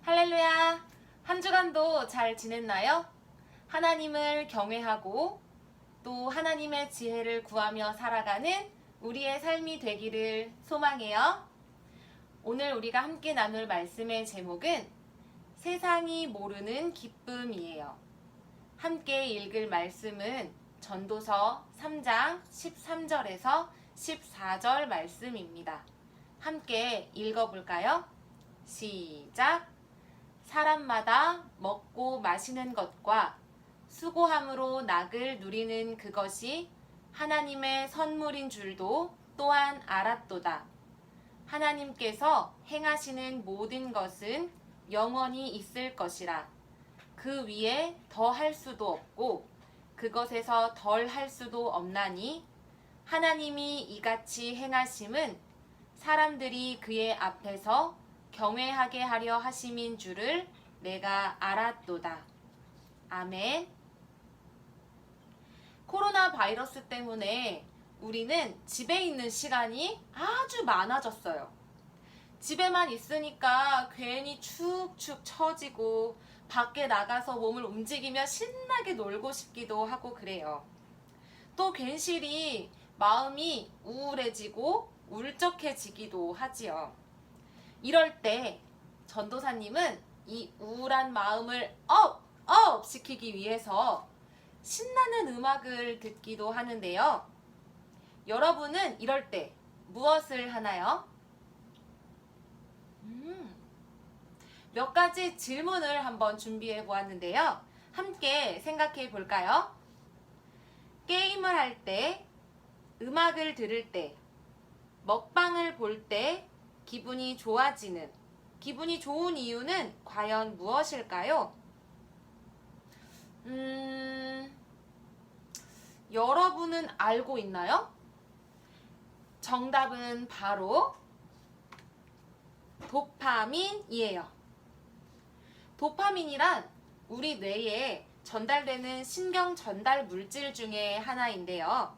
할렐루야! 한 주간도 잘 지냈나요? 하나님을 경외하고 또 하나님의 지혜를 구하며 살아가는 우리의 삶이 되기를 소망해요. 오늘 우리가 함께 나눌 말씀의 제목은 세상이 모르는 기쁨이에요. 함께 읽을 말씀은 전도서 3장 13절에서 14절 말씀입니다. 함께 읽어볼까요? 시작! 사람마다 먹고 마시는 것과 수고함으로 낙을 누리는 그것이 하나님의 선물인 줄도 또한 알았도다. 하나님께서 행하시는 모든 것은 영원히 있을 것이라. 그 위에 더 할 수도 없고 그것에서 덜 할 수도 없나니 하나님이 이같이 행하심은 사람들이 그의 앞에서 경외하게 하려 하심인 줄을 내가 알았도다. 아멘. 코로나 바이러스 때문에 우리는 집에 있는 시간이 아주 많아졌어요. 집에만 있으니까 괜히 축축 처지고 밖에 나가서 몸을 움직이며 신나게 놀고 싶기도 하고 그래요. 또 괜시리 마음이 우울해지고 울적해지기도 하지요. 이럴 때 전도사님은 이 우울한 마음을 업 시키기 위해서 신나는 음악을 듣기도 하는데요. 여러분은 이럴 때 무엇을 하나요? 몇 가지 질문을 한번 준비해 보았는데요. 함께 생각해 볼까요? 게임을 할 때, 음악을 들을 때, 먹방을 볼 때 기분이 좋아지는, 기분이 좋은 이유는 과연 무엇일까요? 여러분은 알고 있나요? 정답은 바로 도파민이에요. 도파민이란 우리 뇌에 전달되는 신경 전달 물질 중에 하나인데요.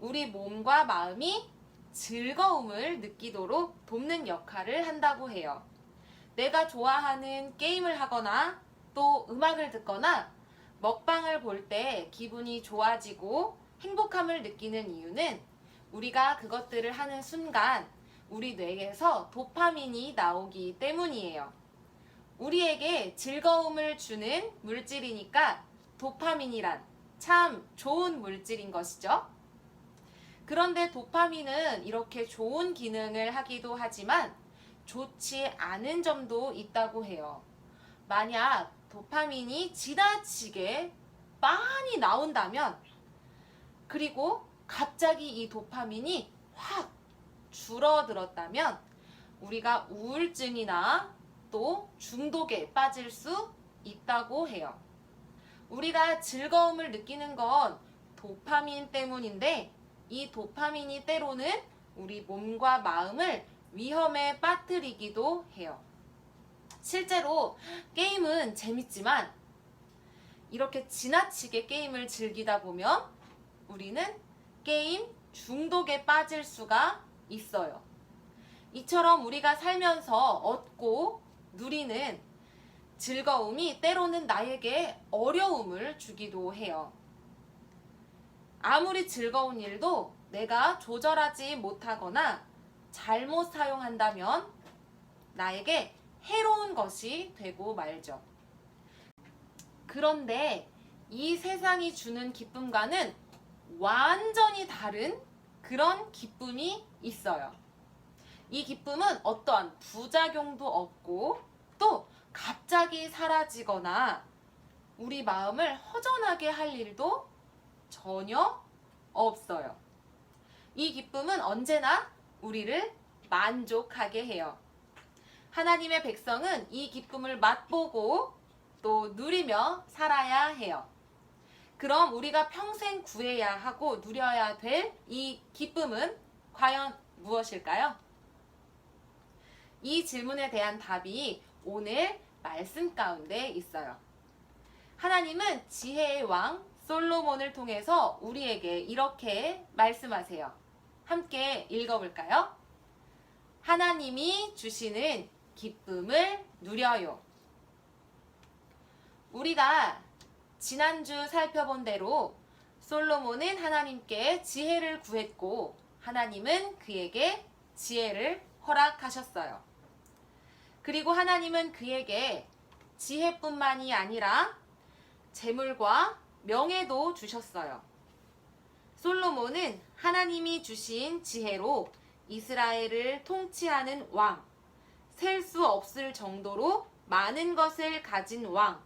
우리 몸과 마음이 즐거움을 느끼도록 돕는 역할을 한다고 해요. 내가 좋아하는 게임을 하거나 또 음악을 듣거나 먹방을 볼 때 기분이 좋아지고 행복함을 느끼는 이유는 우리가 그것들을 하는 순간 우리 뇌에서 도파민이 나오기 때문이에요. 우리에게 즐거움을 주는 물질이니까 도파민이란 참 좋은 물질인 것이죠. 그런데 도파민은 이렇게 좋은 기능을 하기도 하지만 좋지 않은 점도 있다고 해요. 만약 도파민이 지나치게 많이 나온다면 그리고 갑자기 이 도파민이 확 줄어들었다면 우리가 우울증이나 또 중독에 빠질 수 있다고 해요. 우리가 즐거움을 느끼는 건 도파민 때문인데 이 도파민이 때로는 우리 몸과 마음을 위험에 빠뜨리기도 해요. 실제로 게임은 재밌지만 이렇게 지나치게 게임을 즐기다 보면 우리는 게임 중독에 빠질 수가 있어요. 이처럼 우리가 살면서 얻고 누리는 즐거움이 때로는 나에게 어려움을 주기도 해요. 아무리 즐거운 일도 내가 조절하지 못하거나 잘못 사용한다면 나에게 해로운 것이 되고 말죠. 그런데 이 세상이 주는 기쁨과는 완전히 다른 그런 기쁨이 있어요. 이 기쁨은 어떠한 부작용도 없고 또 갑자기 사라지거나 우리 마음을 허전하게 할 일도 전혀 없어요. 이 기쁨은 언제나 우리를 만족하게 해요. 하나님의 백성은 이 기쁨을 맛보고 또 누리며 살아야 해요. 그럼 우리가 평생 구해야 하고 누려야 될 이 기쁨은 과연 무엇일까요? 이 질문에 대한 답이 오늘 말씀 가운데 있어요. 하나님은 지혜의 왕 솔로몬을 통해서 우리에게 이렇게 말씀하세요. 함께 읽어볼까요? 하나님이 주시는 기쁨을 누려요. 우리가 지난주 살펴본 대로 솔로몬은 하나님께 지혜를 구했고 하나님은 그에게 지혜를 허락하셨어요. 그리고 하나님은 그에게 지혜뿐만이 아니라 재물과 명예도 주셨어요. 솔로몬은 하나님이 주신 지혜로 이스라엘을 통치하는 왕, 셀 수 없을 정도로 많은 것을 가진 왕,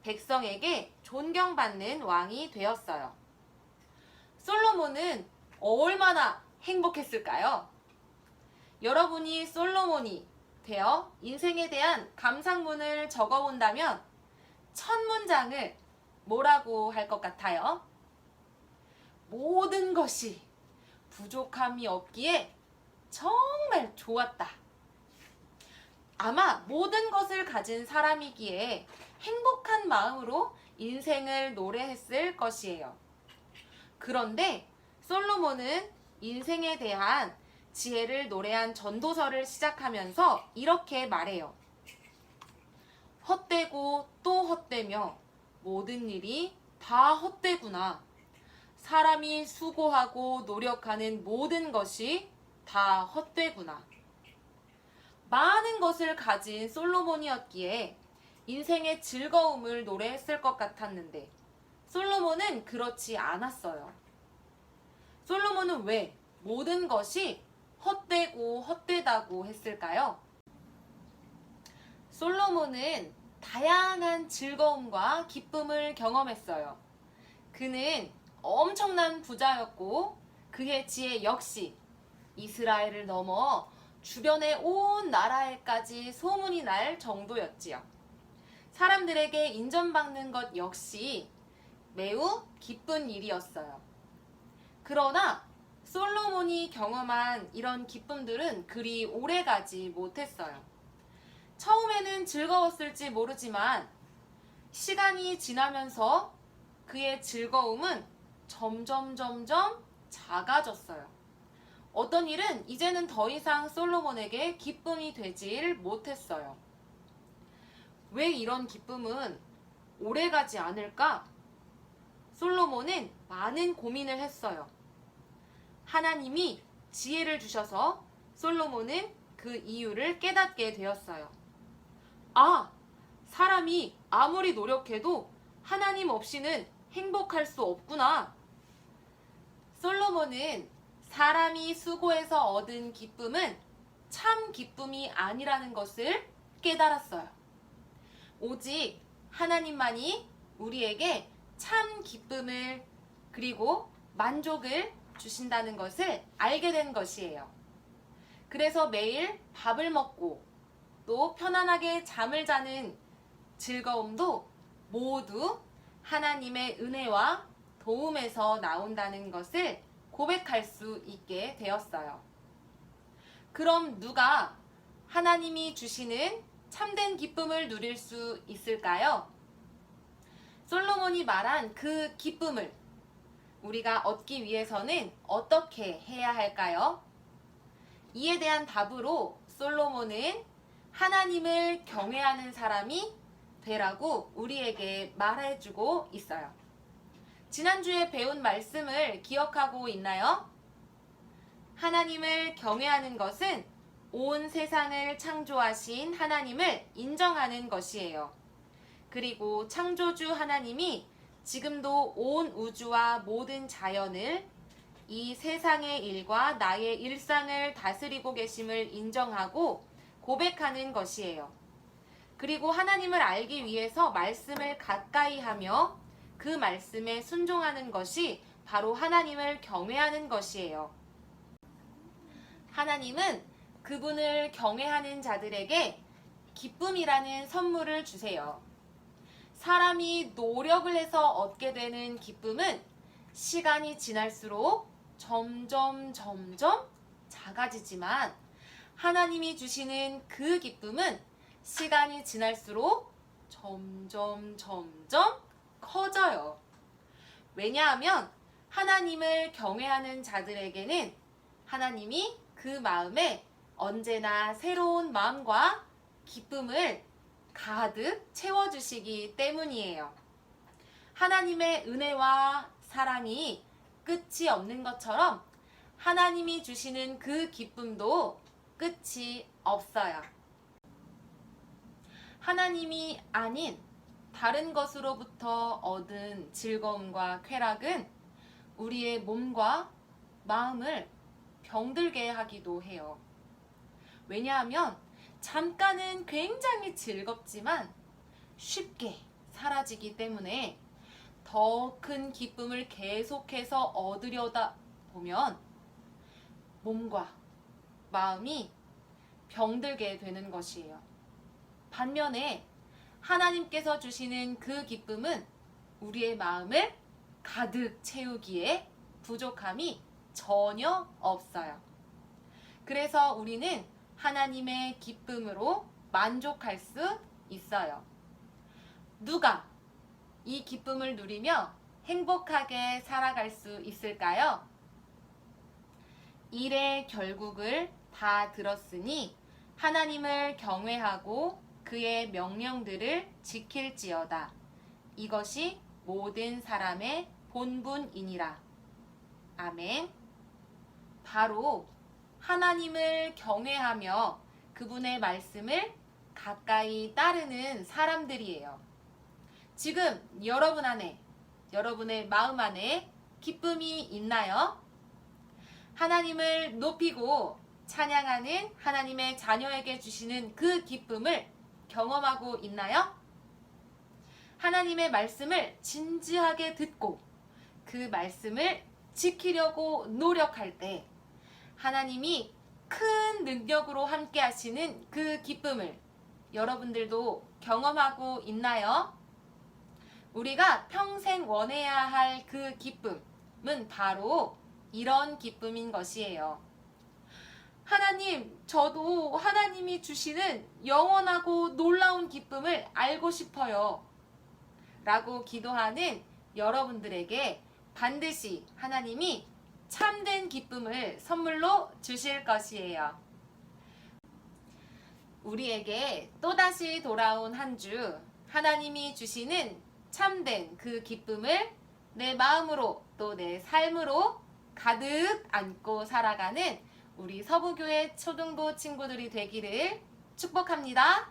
백성에게 존경받는 왕이 되었어요. 솔로몬은 얼마나 행복했을까요? 여러분이 솔로몬이 되어 인생에 대한 감상문을 적어본다면 첫 문장을 뭐라고 할 것 같아요? 모든 것이 부족함이 없기에 정말 좋았다. 아마 모든 것을 가진 사람이기에 행복한 마음으로 인생을 노래했을 것이에요. 그런데 솔로몬은 인생에 대한 지혜를 노래한 전도서를 시작하면서 이렇게 말해요. 헛되고 또 헛되며 모든 일이 다 헛되구나. 사람이 수고하고 노력하는 모든 것이 다 헛되구나. 많은 것을 가진 솔로몬이었기에 인생의 즐거움을 노래했을 것 같았는데 솔로몬은 그렇지 않았어요. 솔로몬은 왜 모든 것이 헛되고 헛되다고 했을까요? 솔로몬은 다양한 즐거움과 기쁨을 경험했어요. 그는 엄청난 부자였고 그의 지혜 역시 이스라엘을 넘어 주변의 온 나라에까지 소문이 날 정도였지요. 사람들에게 인정받는 것 역시 매우 기쁜 일이었어요. 그러나 솔로몬이 경험한 이런 기쁨들은 그리 오래가지 못했어요. 처음에는 즐거웠을지 모르지만 시간이 지나면서 그의 즐거움은 점점 작아졌어요. 어떤 일은 이제는 더 이상 솔로몬에게 기쁨이 되질 못했어요. 왜 이런 기쁨은 오래가지 않을까? 솔로몬은 많은 고민을 했어요. 하나님이 지혜를 주셔서 솔로몬은 그 이유를 깨닫게 되었어요. 아, 사람이 아무리 노력해도 하나님 없이는 행복할 수 없구나. 솔로몬은 사람이 수고해서 얻은 기쁨은 참 기쁨이 아니라는 것을 깨달았어요. 오직 하나님만이 우리에게 참 기쁨을 그리고 만족을 주신다는 것을 알게 된 것이에요. 그래서 매일 밥을 먹고 또 편안하게 잠을 자는 즐거움도 모두 하나님의 은혜와 도움에서 나온다는 것을 고백할 수 있게 되었어요. 그럼 누가 하나님이 주시는 참된 기쁨을 누릴 수 있을까요? 솔로몬이 말한 그 기쁨을 우리가 얻기 위해서는 어떻게 해야 할까요? 이에 대한 답으로 솔로몬은 하나님을 경외하는 사람이 되라고 우리에게 말해주고 있어요. 지난주에 배운 말씀을 기억하고 있나요? 하나님을 경외하는 것은 온 세상을 창조하신 하나님을 인정하는 것이에요. 그리고 창조주 하나님이 지금도 온 우주와 모든 자연을 이 세상의 일과 나의 일상을 다스리고 계심을 인정하고 고백하는 것이에요. 그리고 하나님을 알기 위해서 말씀을 가까이 하며 그 말씀에 순종하는 것이 바로 하나님을 경외하는 것이에요. 하나님은 그분을 경외하는 자들에게 기쁨이라는 선물을 주세요. 사람이 노력을 해서 얻게 되는 기쁨은 시간이 지날수록 점점 작아지지만 하나님이 주시는 그 기쁨은 시간이 지날수록 점점 커져요. 왜냐하면 하나님을 경외하는 자들에게는 하나님이 그 마음에 언제나 새로운 마음과 기쁨을 가득 채워주시기 때문이에요. 하나님의 은혜와 사랑이 끝이 없는 것처럼 하나님이 주시는 그 기쁨도 끝이 없어요. 하나님이 아닌 다른 것으로부터 얻은 즐거움과 쾌락은 우리의 몸과 마음을 병들게 하기도 해요. 왜냐하면 잠깐은 굉장히 즐겁지만 쉽게 사라지기 때문에 더 큰 기쁨을 계속해서 얻으려다 보면 몸과 마음이 병들게 되는 것이에요. 반면에 하나님께서 주시는 그 기쁨은 우리의 마음을 가득 채우기에 부족함이 전혀 없어요. 그래서 우리는 하나님의 기쁨으로 만족할 수 있어요. 누가 이 기쁨을 누리며 행복하게 살아갈 수 있을까요? 일의 결국을 다 들었으니 하나님을 경외하고 그의 명령들을 지킬지어다. 이것이 모든 사람의 본분이니라. 아멘. 바로 하나님을 경외하며 그분의 말씀을 가까이 따르는 사람들이에요. 지금 여러분 안에, 여러분의 마음 안에 기쁨이 있나요? 하나님을 높이고 찬양하는 하나님의 자녀에게 주시는 그 기쁨을 경험하고 있나요? 하나님의 말씀을 진지하게 듣고 그 말씀을 지키려고 노력할 때 하나님이 큰 능력으로 함께 하시는 그 기쁨을 여러분들도 경험하고 있나요? 우리가 평생 원해야 할 그 기쁨은 바로 이런 기쁨인 것이에요. 하나님, 저도 하나님이 주시는 영원하고 놀라운 기쁨을 알고 싶어요. 라고 기도하는 여러분들에게 반드시 하나님이 참된 기쁨을 선물로 주실 것이에요. 우리에게 또다시 돌아온 한 주, 하나님이 주시는 참된 그 기쁨을 내 마음으로 또 내 삶으로 가득 안고 살아가는 우리 서부교회 초등부 친구들이 되기를 축복합니다.